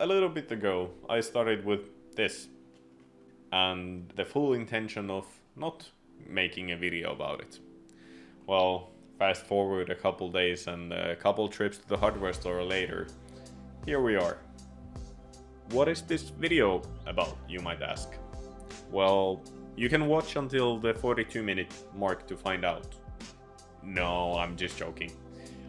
A little bit ago, I started with this, and the full intention of not making a video about it. Well, fast forward a couple days and a couple trips to the hardware store later, here we are. What is this video about, you might ask? Well, you can watch until the 42-minute mark to find out. No, I'm just joking.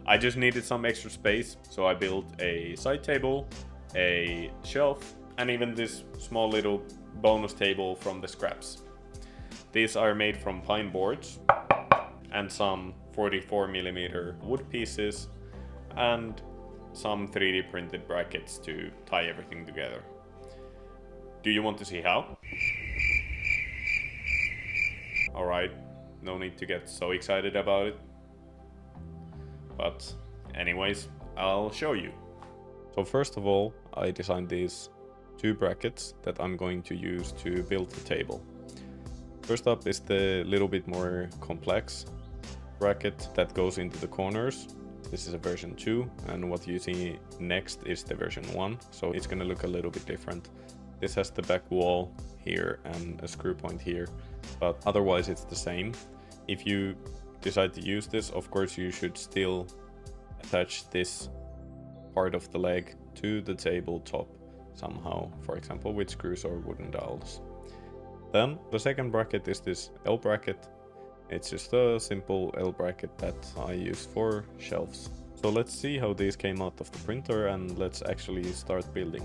I just needed some extra space, so I built a side table, a shelf, and even this small little bonus table from the scraps. These are made from pine boards and some 44mm wood pieces and some 3D printed brackets to tie everything together. Do you want to see how? Alright, no need to get so excited about it. But anyways, I'll show you. So first of all, I designed these two brackets that I'm going to use to build the table. First up is the little bit more complex bracket that goes into the corners. This is a version 2, and what you see next is the version 1, so it's gonna look a little bit different. This has the back wall here and a screw point here, but otherwise it's the same. If you decide to use this, of course you should still attach this part of the leg to the tabletop somehow, for example with screws or wooden dowels. Then the second bracket is this L bracket. It's just a simple L bracket that I use for shelves. So let's see how these came out of the printer, and let's actually start building.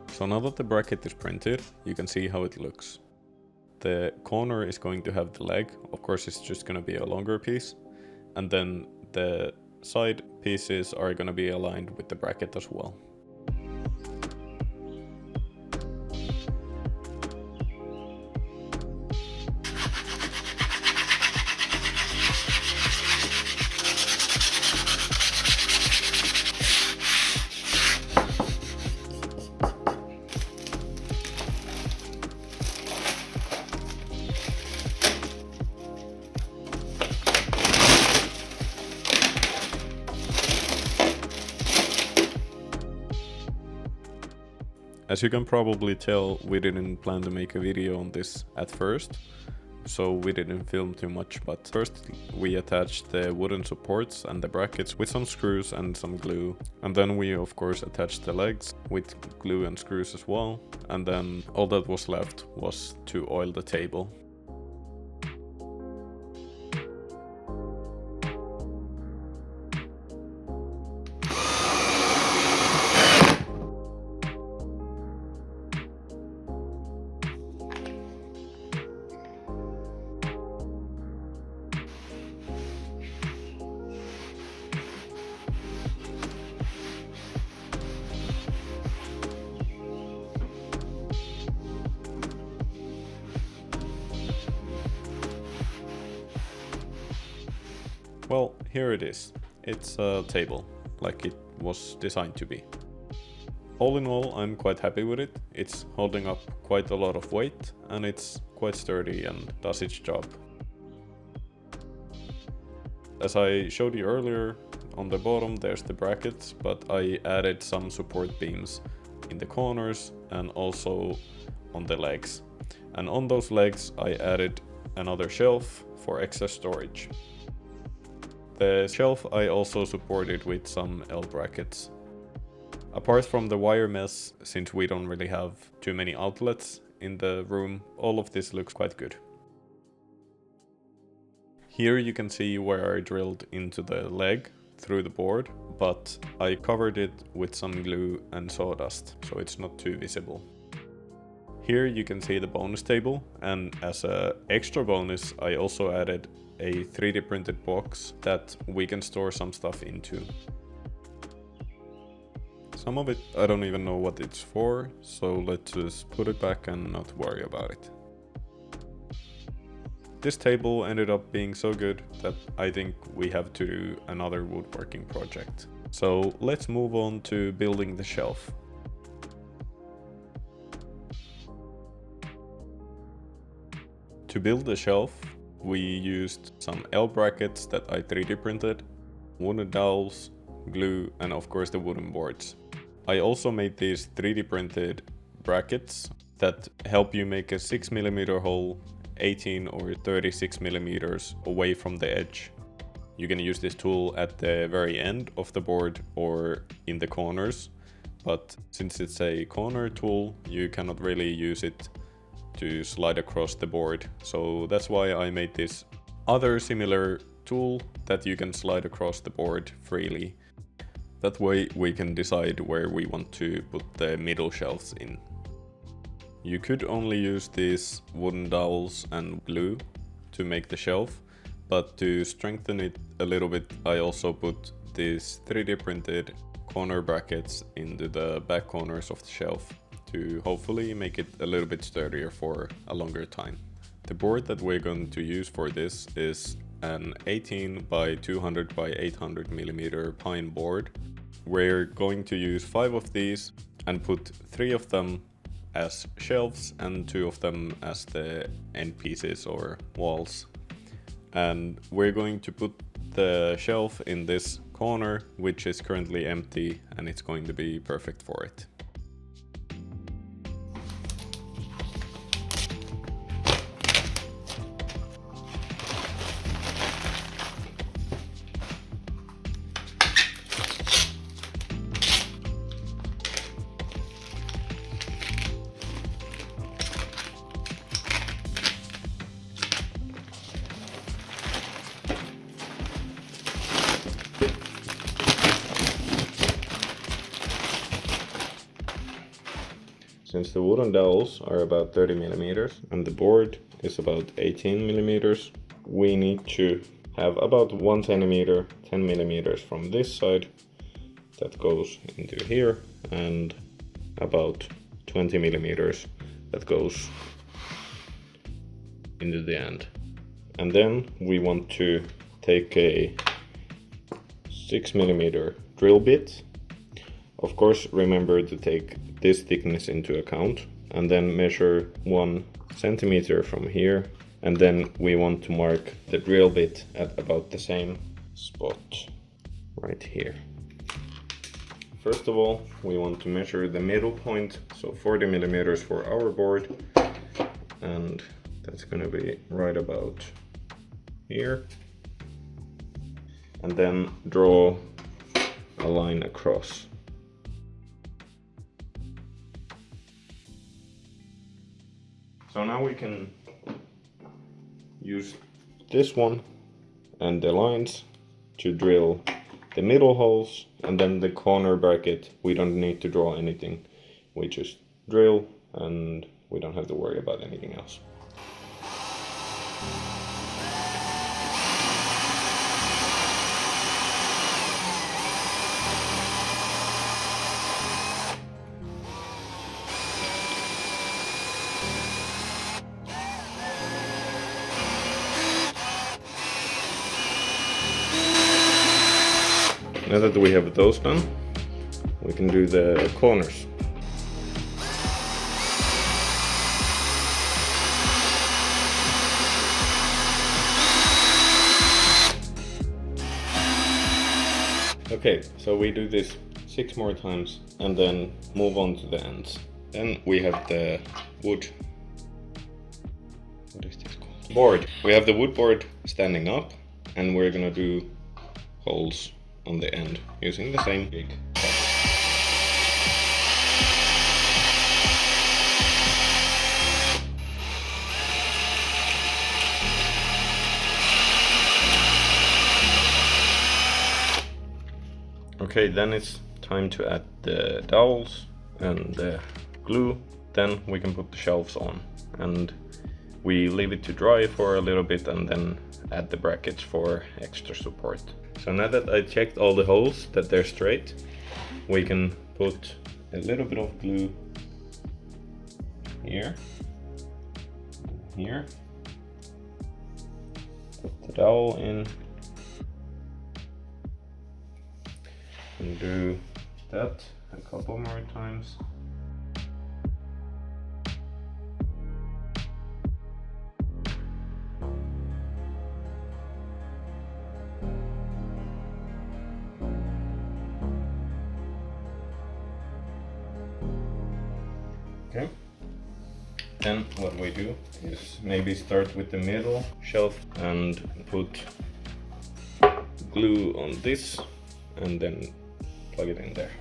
So now that the bracket is printed, you can see how it looks. The corner is going to have the leg, of course it's just going to be a longer piece, and then the side pieces are going to be aligned with the bracket as well. As you can probably tell, we didn't plan to make a video on this at first, so we didn't film too much, but first we attached the wooden supports and the brackets with some screws and some glue, and then we of course attached the legs with glue and screws as well, and then all that was left was to oil the table. Well, here it is. It's a table, like it was designed to be. All in all, I'm quite happy with it. It's holding up quite a lot of weight, and it's quite sturdy and does its job. As I showed you earlier, on the bottom there's the brackets, but I added some support beams in the corners and also on the legs. And on those legs I added another shelf for extra storage. The shelf I also supported with some L brackets. Apart from the wire mess, since we don't really have too many outlets in the room, all of this looks quite good. Here you can see where I drilled into the leg through the board, but I covered it with some glue and sawdust, so it's not too visible. Here you can see the bonus table, and as an extra bonus I also added a 3D printed box that we can store some stuff into. Some of it I don't even know what it's for, so let's just put it back and not worry about it. This table ended up being so good that I think we have to do another woodworking project. So let's move on to building the shelf. To build the shelf, we used some L brackets that I 3D printed, wooden dowels, glue, and of course the wooden boards. I also made these 3D printed brackets that help you make a 6mm hole 18 or 36mm away from the edge. You can use this tool at the very end of the board or in the corners, but since it's a corner tool, you cannot really use it to slide across the board. So that's why I made this other similar tool that you can slide across the board freely. That way we can decide where we want to put the middle shelves in. You could only use these wooden dowels and glue to make the shelf, but to strengthen it a little bit, I also put these 3D printed corner brackets into the back corners of the shelf to hopefully make it a little bit sturdier for a longer time. The board that we're going to use for this is an 18 by 200 by 800mm pine board. We're going to use 5 of these and put 3 of them as shelves and 2 of them as the end pieces or walls. And we're going to put the shelf in this corner, which is currently empty, and it's going to be perfect for it. Since the wooden dowels are about 30mm and the board is about 18mm, we need to have about 1 centimeter, 10mm from this side that goes into here, and about 20mm that goes into the end. And then we want to take a 6mm drill bit. Of course, remember to take this thickness into account, and then measure 1 centimeter from here, and then we want to mark the drill bit at about the same spot right here. First of all, we want to measure the middle point, so 40mm for our board, and that's gonna be right about here, and then draw a line across. So now we can use this one and the lines to drill the middle holes, and then the corner bracket, we don't need to draw anything. We just drill and we don't have to worry about anything else. Now that we have those done, we can do the corners. Okay, so we do this 6 more times and then move on to the ends. Then we have the wood. What is this called? Board. We have the wood board standing up, and we're gonna do holes on the end using the same jig. Okay, then it's time to add the dowels and the glue. Then we can put the shelves on, and we leave it to dry for a little bit and then add the brackets for extra support. So now that I checked all the holes that they're straight, we can put a little bit of glue here, here, put the dowel in, and do that a couple more times. Okay. Then what we do is maybe start with the middle shelf and put glue on this and then plug it in there.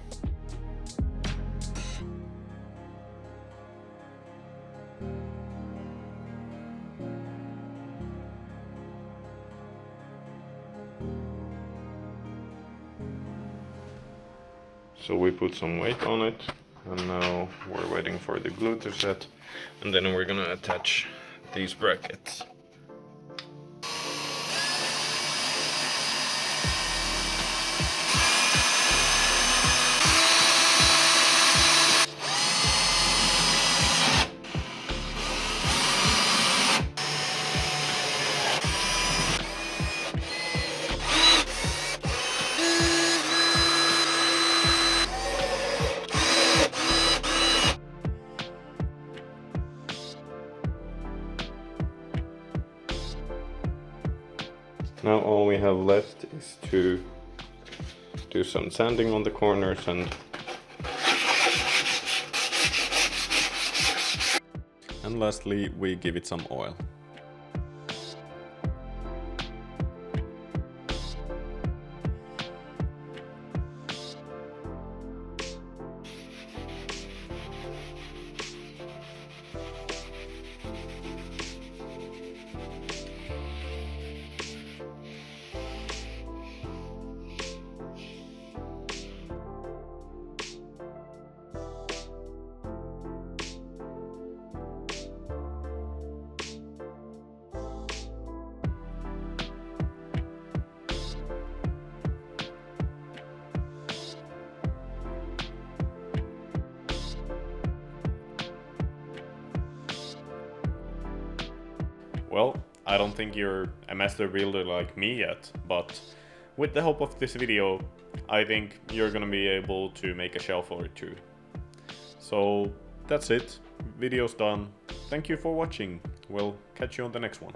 So we put some weight on it, and now we're waiting for the glue to set, and then we're gonna attach these brackets. Now all we have left is to do some sanding on the corners and lastly we give it some oil. Well, I don't think you're a master builder like me yet, but with the help of this video, I think you're gonna be able to make a shelf or two. So that's it, video's done. Thank you for watching. We'll catch you on the next one.